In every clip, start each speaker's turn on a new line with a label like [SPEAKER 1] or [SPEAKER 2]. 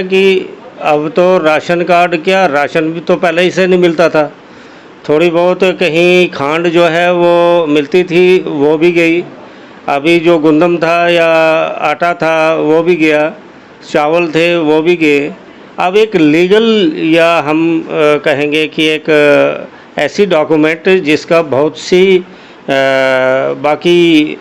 [SPEAKER 1] है कि अब तो राशन कार्ड क्या, राशन भी तो पहले ही से नहीं मिलता था। थोड़ी बहुत कहीं खांड जो है वो मिलती थी, वो भी गई। अभी जो गुंदम था या आटा था वो भी गया, चावल थे वो भी गए। अब एक लीगल या हम कहेंगे कि एक ऐसी डॉक्यूमेंट जिसका बहुत सी बाकी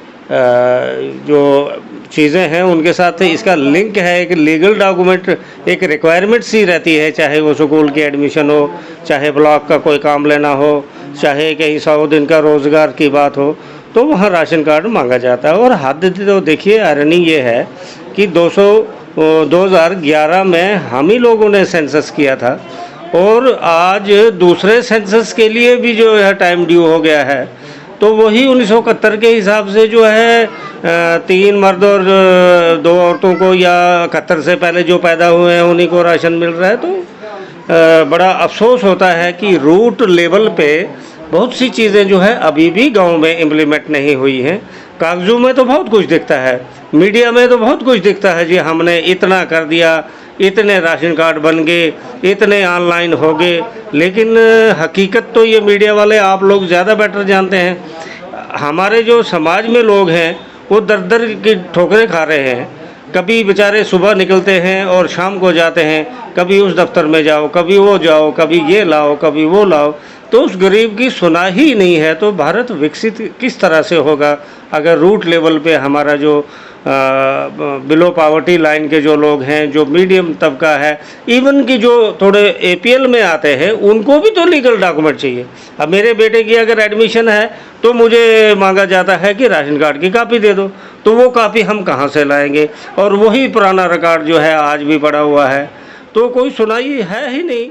[SPEAKER 1] जो चीज़ें हैं उनके साथ इसका लिंक है। एक लीगल डॉक्यूमेंट एक रिक्वायरमेंट सी रहती है, चाहे वो स्कूल की एडमिशन हो, चाहे ब्लॉक का कोई काम लेना हो, चाहे कहीं 100 दिन का रोज़गार की बात हो, तो वहाँ राशन कार्ड मांगा जाता है। और हद तो देखिए, आयरनी ये है कि 2011 में हम ही लोगों ने सेंसस किया था और आज दूसरे सेंसस के लिए भी जो है टाइम ड्यू हो गया है। तो वही 1971 के हिसाब से जो है 3 मर्द और 2 औरतों को, या 71 से पहले जो पैदा हुए हैं उन्हीं को राशन मिल रहा है। तो बड़ा अफसोस होता है कि रूट लेवल पे बहुत सी चीज़ें जो है अभी भी गांव में इम्प्लीमेंट नहीं हुई हैं। कागजों में तो बहुत कुछ दिखता है, मीडिया में तो बहुत कुछ दिखता है जी, हमने इतना कर दिया, इतने राशन कार्ड बन गए, इतने ऑनलाइन हो गए, लेकिन हकीकत तो ये मीडिया वाले आप लोग ज़्यादा बेटर जानते हैं। हमारे जो समाज में लोग हैं वो दर दर की ठोकरें खा रहे हैं। कभी बेचारे सुबह निकलते हैं और शाम को जाते हैं, कभी उस दफ्तर में जाओ, कभी वो जाओ, कभी ये लाओ, कभी वो लाओ, तो उस गरीब की सुना ही नहीं है। तो भारत विकसित किस तरह से होगा अगर रूट लेवल पे हमारा जो बिलो पावर्टी लाइन के जो लोग हैं, जो मीडियम तबका है, इवन कि जो थोड़े एपीएल में आते हैं, उनको भी तो लीगल डॉक्यूमेंट चाहिए। अब मेरे बेटे की अगर एडमिशन है तो मुझे मांगा जाता है कि राशन कार्ड की कापी दे दो, तो वो कापी हम कहाँ से लाएंगे? और वही पुराना रिकॉर्ड जो है आज भी पड़ा हुआ है, तो कोई सुनाई है ही नहीं।